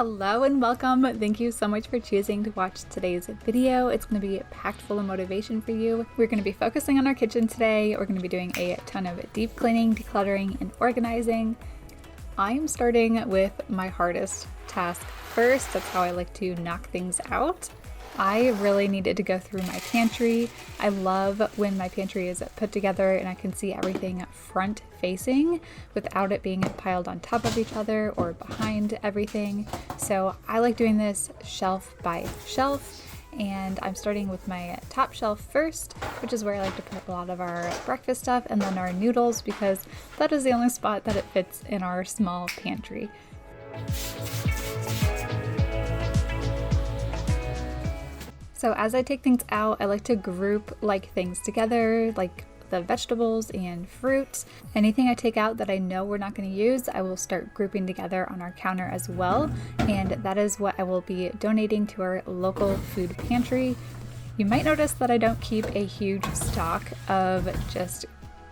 Hello and welcome. Thank you so much for choosing to watch today's video. It's going to be packed full of motivation for you. We're going to be focusing on our kitchen today. We're going to be doing a ton of deep cleaning, decluttering, and organizing. I'm starting with my hardest task first. That's how I like to knock things out. I really needed to go through my pantry. I love when my pantry is put together and I can see everything front facing without it being piled on top of each other or behind everything. So I like doing this shelf by shelf, and I'm starting with my top shelf first, which is where I like to put a lot of our breakfast stuff, and then our noodles, because that is the only spot that it fits in our small pantry. So as I take things out, I like to group things together, like the vegetables and fruit. Anything I take out that I know we're not going to use, I will start grouping together on our counter as well. And that is what I will be donating to our local food pantry. You might notice that I don't keep a huge stock of just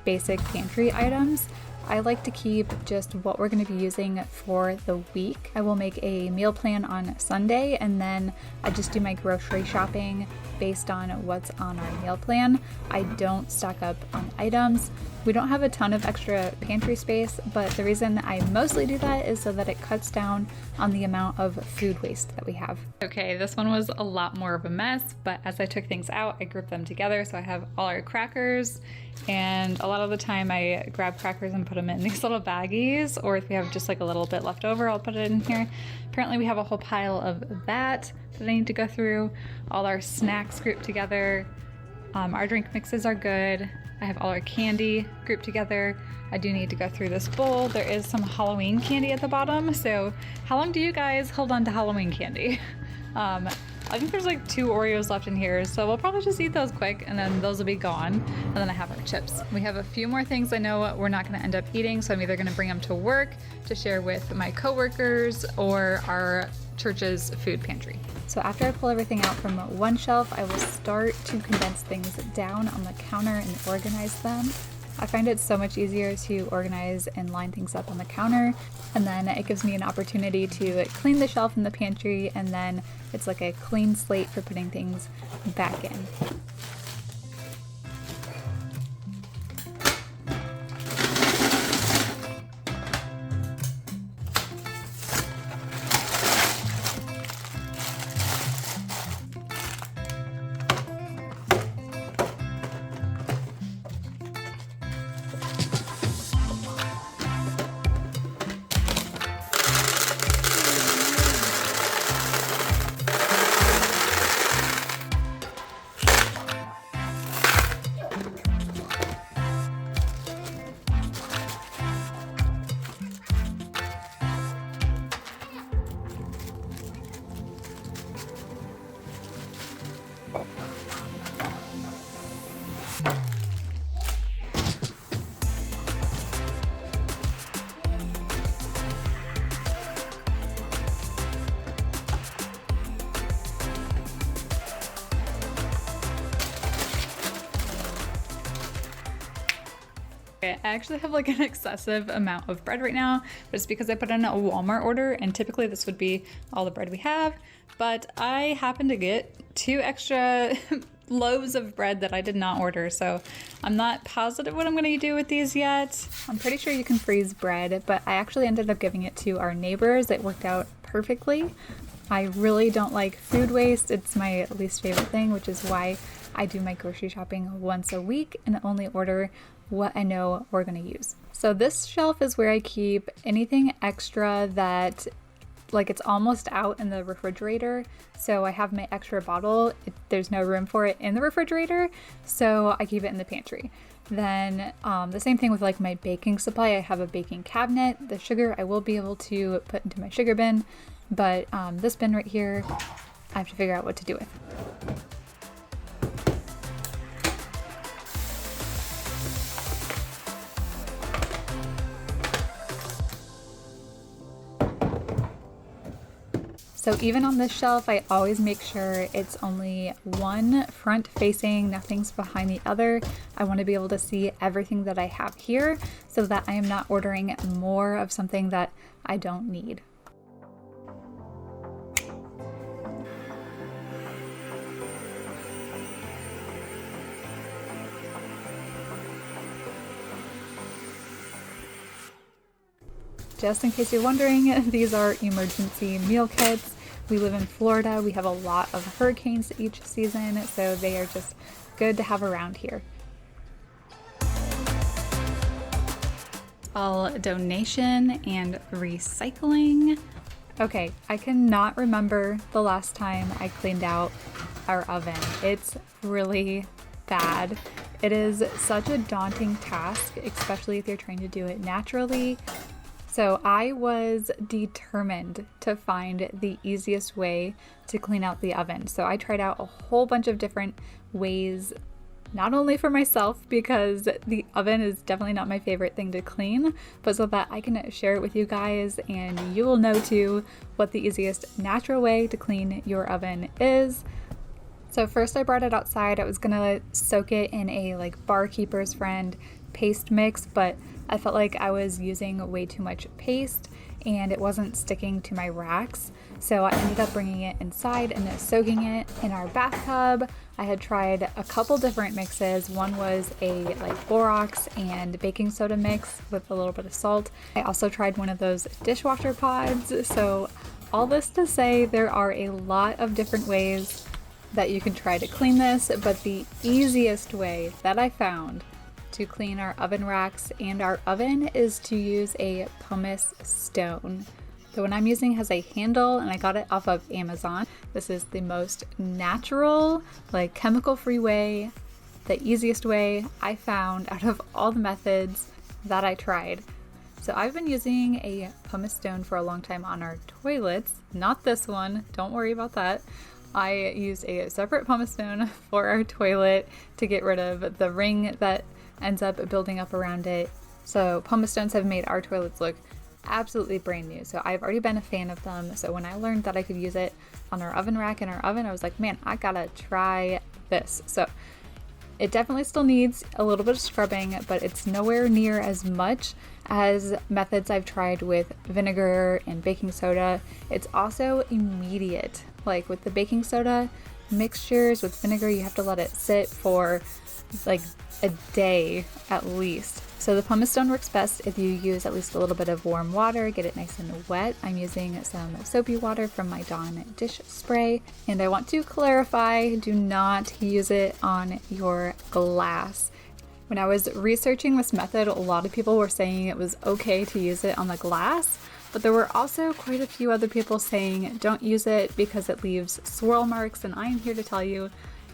basic pantry items. I like to keep just what we're going to be using for the week. I will make a meal plan on Sunday, and then I just do my grocery shopping based on what's on our meal plan. I don't stock up on items. We don't have a ton of extra pantry space, but the reason I mostly do that is so that it cuts down on the amount of food waste that we have. Okay, this one was a lot more of a mess, but as I took things out, I grouped them together. So I have all our crackers, and a lot of the time I grab crackers and put them in these little baggies, or if we have just like a little bit left over, I'll put it in here. Apparently we have a whole pile of that I need to go through. All our snacks grouped together. Our drink mixes are good. I have all our candy grouped together. I do need to go through this bowl. There is some Halloween candy at the bottom. So how long do you guys hold on to Halloween candy? I think there's like 2 Oreos left in here, so we'll probably just eat those quick and then those will be gone. And then I have our chips. We have a few more things I know we're not gonna end up eating, so I'm either gonna bring them to work to share with my coworkers or our church's food pantry. So after I pull everything out from one shelf, I will start to condense things down on the counter and organize them. I find it so much easier to organize and line things up on the counter, and then it gives me an opportunity to clean the shelf in the pantry, and then it's like a clean slate for putting things back in. I actually have like an excessive amount of bread right now, but it's because I put in a Walmart order, and typically this would be all the bread we have, but I happened to get 2 extra loaves of bread that I did not order, so I'm not positive what I'm going to do with these yet. I'm pretty sure you can freeze bread, but I actually ended up giving it to our neighbors. It worked out perfectly. I really don't like food waste. It's my least favorite thing, which is why I do my grocery shopping once a week and only order what I know we're going to use. So this shelf is where I keep anything extra that it's almost out in the refrigerator. So I have my extra bottle. There's no room for it in the refrigerator, so I keep it in the pantry. Then the same thing with like my baking supply. I have a baking cabinet. The sugar I will be able to put into my sugar bin, but this bin right here, I have to figure out what to do with. So even on this shelf, I always make sure it's only one front facing, nothing's behind the other. I want to be able to see everything that I have here so that I am not ordering more of something that I don't need. Just in case you're wondering, these are emergency meal kits. We live in Florida. We have a lot of hurricanes each season, so they are just good to have around here. All donation and recycling. Okay, I cannot remember the last time I cleaned out our oven. It's really bad. It is such a daunting task, especially if you're trying to do it naturally. So I was determined to find the easiest way to clean out the oven. So I tried out a whole bunch of different ways, not only for myself, because the oven is definitely not my favorite thing to clean, but so that I can share it with you guys and you will know too what the easiest natural way to clean your oven is. So first I brought it outside. I was gonna soak it in a Barkeeper's Friend paste mix, but I felt like I was using way too much paste and it wasn't sticking to my racks. So I ended up bringing it inside and soaking it in our bathtub. I had tried a couple different mixes. One was a borax and baking soda mix with a little bit of salt. I also tried one of those dishwasher pods. So all this to say, there are a lot of different ways that you can try to clean this, but the easiest way that I found to clean our oven racks and our oven is to use a pumice stone. The one I'm using has a handle and I got it off of Amazon. This is the most natural, chemical-free way, the easiest way I found out of all the methods that I tried. So I've been using a pumice stone for a long time on our toilets, not this one, don't worry about that. I used a separate pumice stone for our toilet to get rid of the ring that ends up building up around it. So pumice stones have made our toilets look absolutely brand new. So I've already been a fan of them. So when I learned that I could use it on our oven rack and our oven, I was like, man, I gotta try this. So it definitely still needs a little bit of scrubbing, but it's nowhere near as much as methods I've tried with vinegar and baking soda. It's also immediate. With the baking soda mixtures with vinegar, you have to let it sit for a day at least. So the pumice stone works best if you use at least a little bit of warm water, get it nice and wet. I'm using some soapy water from my Dawn dish spray. And I want to clarify, do not use it on your glass. When I was researching this method, a lot of people were saying it was okay to use it on the glass, but there were also quite a few other people saying don't use it because it leaves swirl marks, and I am here to tell you,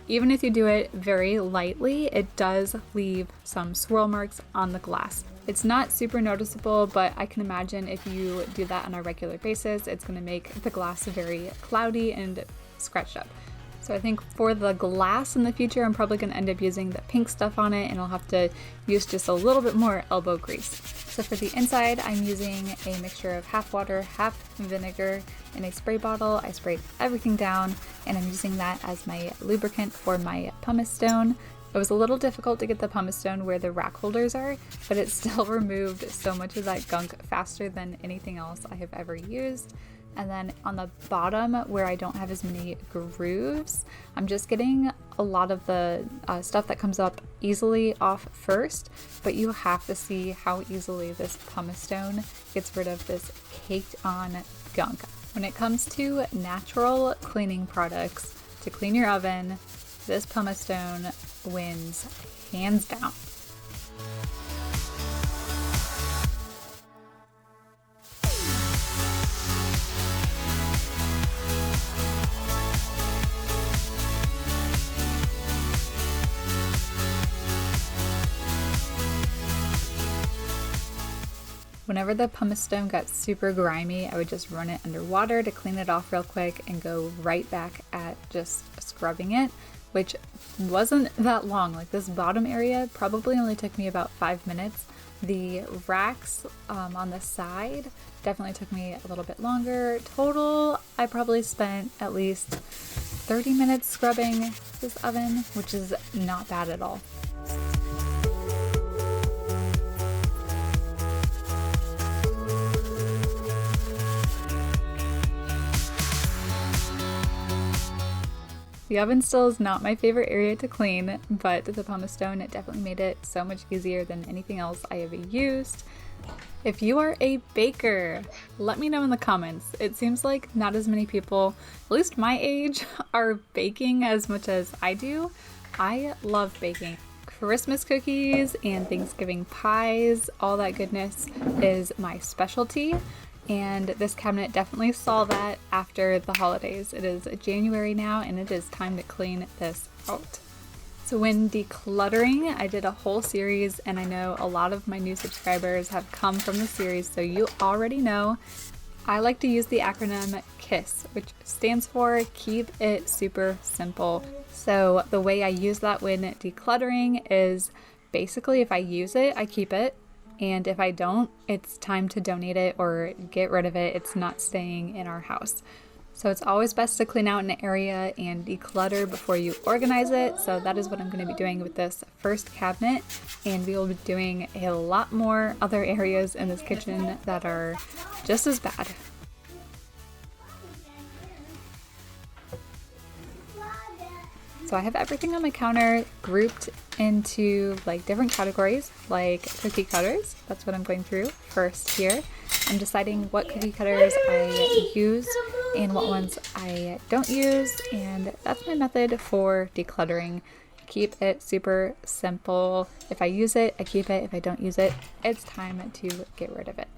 even if you do it very lightly, it does leave some swirl marks on the glass. It's not super noticeable, but I can imagine if you do that on a regular basis, it's going to make the glass very cloudy and scratched up. So I think for the glass in the future, I'm probably going to end up using the pink stuff on it, and I'll have to use just a little bit more elbow grease. So for the inside, I'm using a mixture of half water, half vinegar in a spray bottle. I sprayed everything down, and I'm using that as my lubricant for my pumice stone. It was a little difficult to get the pumice stone where the rack holders are, but it still removed so much of that gunk faster than anything else I have ever used. And then on the bottom where I don't have as many grooves, I'm just getting a lot of the stuff that comes up easily off first, but you have to see how easily this pumice stone gets rid of this caked on gunk. When it comes to natural cleaning products to clean your oven, this pumice stone wins hands down. Whenever the pumice stone got super grimy, I would just run it under water to clean it off real quick and go right back at just scrubbing it, which wasn't that long. This bottom area probably only took me about 5 minutes. The racks on the side definitely took me a little bit longer. Total, I probably spent at least 30 minutes scrubbing this oven, which is not bad at all. The oven still is not my favorite area to clean, but the pumice stone definitely made it so much easier than anything else I have used. If you are a baker, let me know in the comments. It seems like not as many people, at least my age, are baking as much as I do. I love baking. Christmas cookies and Thanksgiving pies, all that goodness is my specialty. And this cabinet definitely saw that after the holidays. It is January now and it is time to clean this out. So when decluttering, I did a whole series, and I know a lot of my new subscribers have come from the series, so you already know. I like to use the acronym KISS, which stands for Keep It Super Simple. So the way I use that when decluttering is basically if I use it, I keep it. And if I don't, it's time to donate it or get rid of it. It's not staying in our house. So it's always best to clean out an area and declutter before you organize it. So that is what I'm going to be doing with this first cabinet. And we will be doing a lot more other areas in this kitchen that are just as bad. So I have everything on my counter grouped into like different categories, like cookie cutters. That's what I'm going through first here. I'm deciding what cookie cutters I use and what ones I don't use, and that's my method for decluttering. Keep it super simple. If I use it, I keep it. If I don't use it, it's time to get rid of it.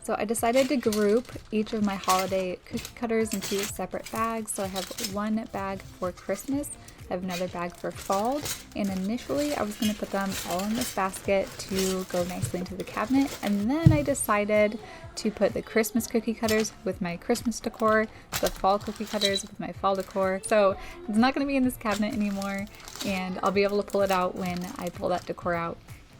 So I decided to group each of my holiday cookie cutters into separate bags. So I have one bag for Christmas, I have another bag for fall, and initially I was going to put them all in this basket to go nicely into the cabinet, and then I decided to put the Christmas cookie cutters with my Christmas decor, the fall cookie cutters with my fall decor. So it's not going to be in this cabinet anymore, and I'll be able to pull it out when I pull that decor out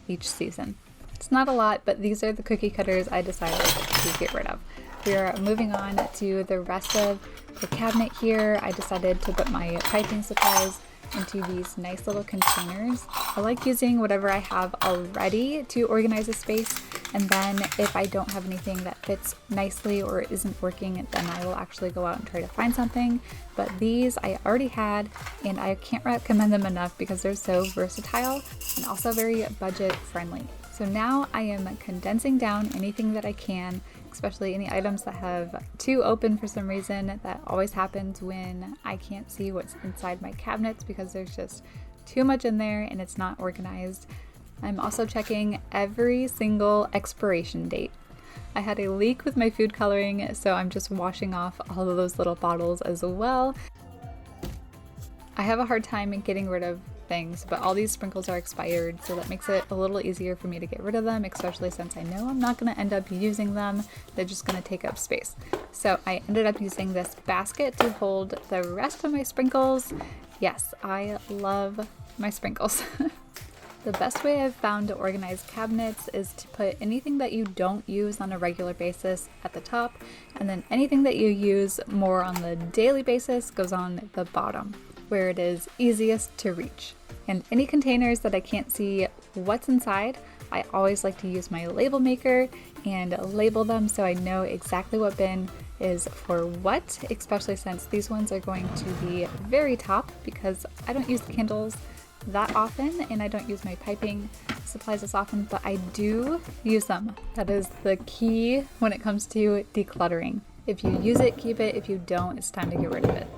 each season. It's not a lot, but these are the cookie cutters I decided to get rid of. We are moving on to the rest of the cabinet here. I decided to put my piping supplies into these nice little containers. I like using whatever I have already to organize a space, and then if I don't have anything that fits nicely or isn't working, then I will actually go out and try to find something. But these I already had, and I can't recommend them enough because they're so versatile and also very budget friendly. So now I am condensing down anything that I can, especially any items that have two open for some reason. That always happens when I can't see what's inside my cabinets because there's just too much in there and it's not organized. I'm also checking every single expiration date. I had a leak with my food coloring, so I'm just washing off all of those little bottles as well. I have a hard time getting rid of things, but all these sprinkles are expired, so that makes it a little easier for me to get rid of them, especially since I know I'm not going to end up using them. They're just going to take up space. So I ended up using this basket to hold the rest of my sprinkles. Yes, I love my sprinkles. The best way I've found to organize cabinets is to put anything that you don't use on a regular basis at the top, and then anything that you use more on the daily basis goes on the bottom, where it is easiest to reach. And any containers that I can't see what's inside, I always like to use my label maker and label them so I know exactly what bin is for what, especially since these ones are going to be very top because I don't use candles that often and I don't use my piping supplies as often, but I do use them. That is the key when it comes to decluttering. If you use it, keep it. If you don't, it's time to get rid of it.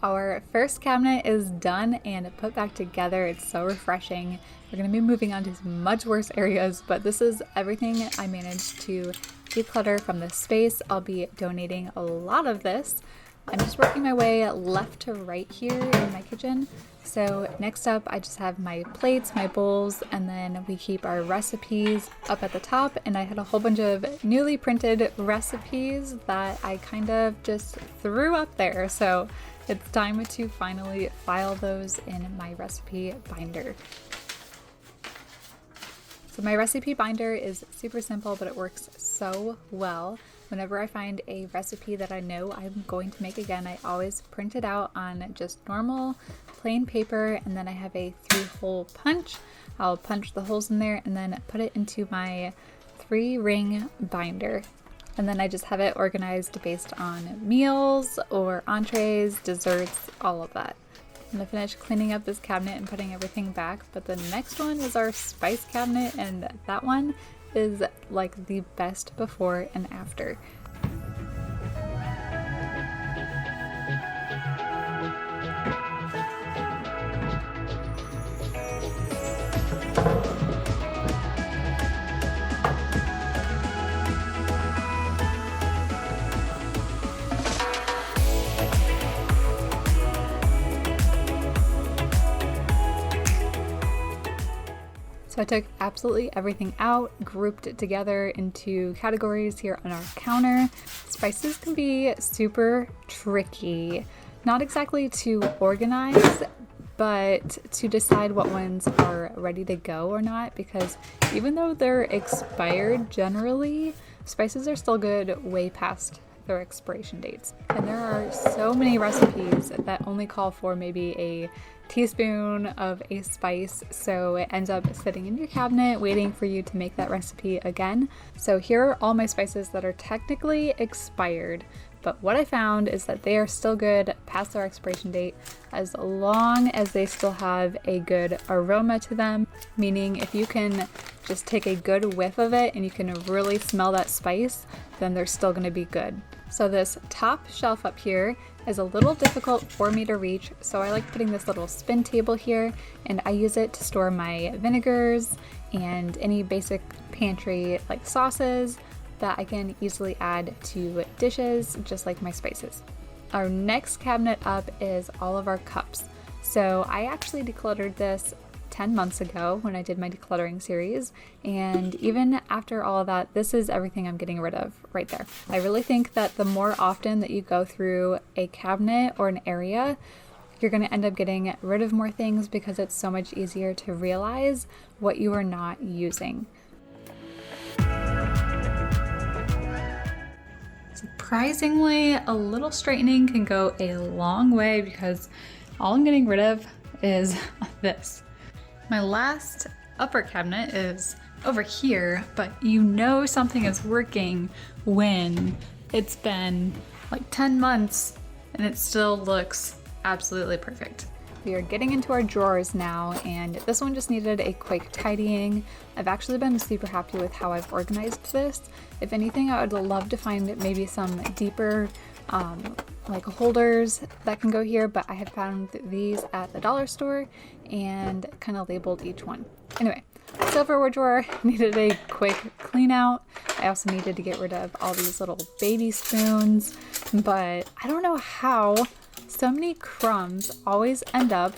Our first cabinet is done and put back together. It's so refreshing. We're going to be moving on to some much worse areas, but this is everything I managed to declutter from this space. I'll be donating a lot of this. I'm just working my way left to right here in my kitchen. So next up, I just have my plates, my bowls, and then we keep our recipes up at the top. And I had a whole bunch of newly printed recipes that I kind of just threw up there. So it's time to finally file those in my recipe binder. So my recipe binder is super simple, but it works so well. Whenever I find a recipe that I know I'm going to make again, I always print it out on just normal plain paper, and then I have a 3-hole punch. I'll punch the holes in there and then put it into my 3-ring binder. And then I just have it organized based on meals or entrees, desserts, all of that. I'm gonna finish cleaning up this cabinet and putting everything back, but the next one is our spice cabinet, and that one is like the best before and after. So I took absolutely everything out, grouped it together into categories here on our counter. Spices can be super tricky, not exactly to organize, but to decide what ones are ready to go or not, because even though they're expired generally, spices are still good way past their expiration dates. And there are so many recipes that only call for maybe a teaspoon of a spice, so it ends up sitting in your cabinet waiting for you to make that recipe again. So here are all my spices that are technically expired, but what I found is that they are still good past their expiration date as long as they still have a good aroma to them, meaning if you can just take a good whiff of it and you can really smell that spice, then they're still going to be good. So this top shelf up here is a little difficult for me to reach, so I like putting this little spin table here, and I use it to store my vinegars and any basic pantry like sauces that I can easily add to dishes, just like my spices. Our next cabinet up is all of our cups. So I actually decluttered this 10 months ago when I did my decluttering series, and even after all of that, this is everything I'm getting rid of right there. I really think that the more often that you go through a cabinet or an area, you're going to end up getting rid of more things because it's so much easier to realize what you are not using. Surprisingly, a little straightening can go a long way because all I'm getting rid of is this. My last upper cabinet is over here, but you know something is working when it's been like 10 months and it still looks absolutely perfect. We are getting into our drawers now, and this one just needed a quick tidying. I've actually been super happy with how I've organized this. If anything, I would love to find maybe some deeper like holders that can go here, but I had found these at the dollar store and kind of labeled each one. Anyway, silverware drawer needed a quick clean out. I also needed to get rid of all these little baby spoons, but I don't know how so many crumbs always end up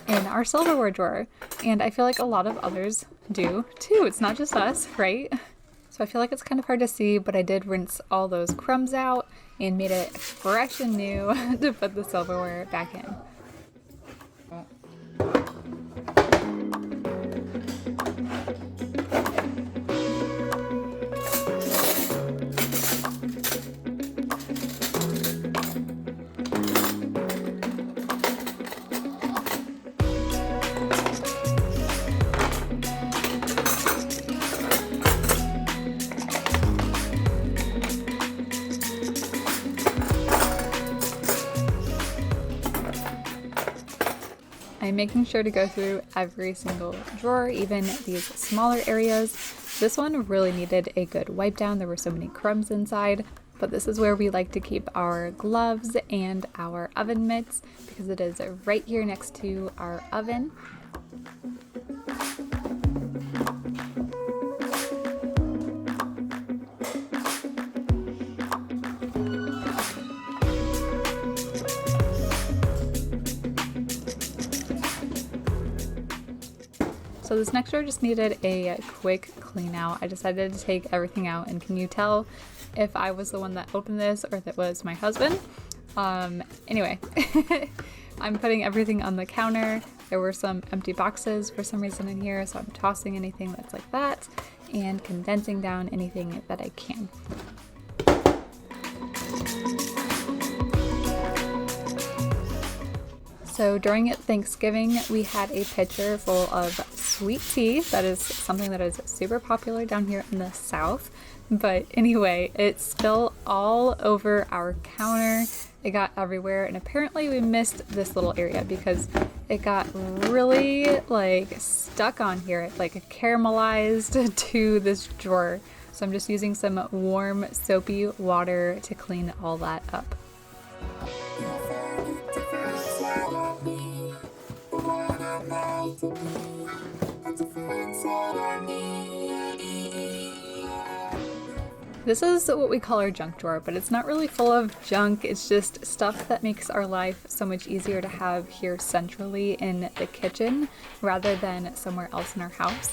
in our silverware drawer, and I feel like a lot of others do too. It's not just us, right? So I feel like it's kind of hard to see, but I did rinse all those crumbs out and made it fresh and new to put the silverware back in. I'm making sure to go through every single drawer, even these smaller areas. This one really needed a good wipe down. There were so many crumbs inside, but this is where we like to keep our gloves and our oven mitts because it is right here next to our oven. So this next drawer just needed a quick clean out. I decided to take everything out, and can you tell if I was the one that opened this or if it was my husband? Anyway, I'm putting everything on the counter. There were some empty boxes for some reason in here, so I'm tossing anything that's like that and condensing down anything that I can. So during Thanksgiving, we had a pitcher full of sweet tea. That is something that is super popular down here in the South. But anyway, it spilled all over our counter. It got everywhere, and apparently we missed this little area because it got really like stuck on here. It like caramelized to this drawer. So I'm just using some warm soapy water to clean all that up. This is what we call our junk drawer, but it's not really full of junk. It's just stuff that makes our life so much easier to have here centrally in the kitchen rather than somewhere else in our house.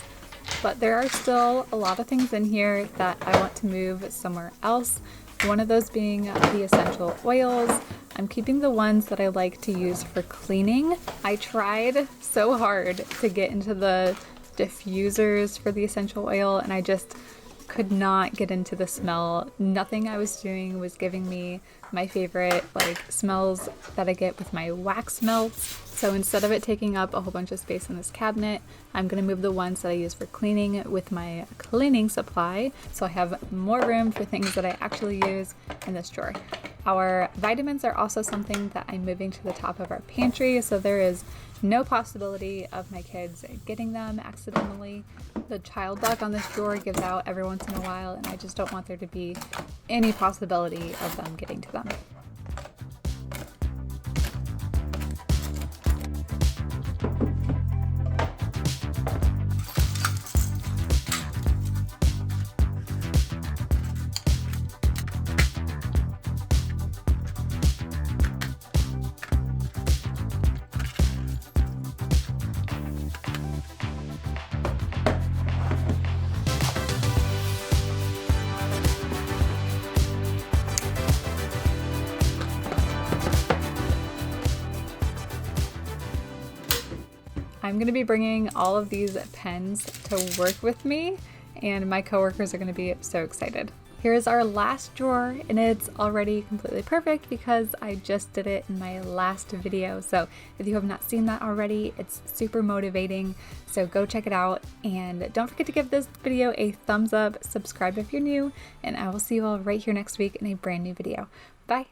But there are still a lot of things in here that I want to move somewhere else. One of those being the essential oils. I'm keeping the ones that I like to use for cleaning. I tried so hard to get into the diffusers for the essential oil, and I just could not get into the smell. Nothing I was doing was giving me my favorite like smells that I get with my wax melts. So instead of it taking up a whole bunch of space in this cabinet, I'm going to move the ones that I use for cleaning with my cleaning supply, so I have more room for things that I actually use in this drawer. Our vitamins are also something that I'm moving to the top of our pantry, so there is no possibility of my kids getting them accidentally. The child lock on this drawer gives out every once in a while, and I just don't want there to be any possibility of them getting to them. I'm going to be bringing all of these pens to work with me, and my coworkers are going to be so excited. Here's our last drawer, and it's already completely perfect because I just did it in my last video. So if you have not seen that already, it's super motivating. So go check it out, and don't forget to give this video a thumbs up, subscribe if you're new, and I will see you all right here next week in a brand new video. Bye!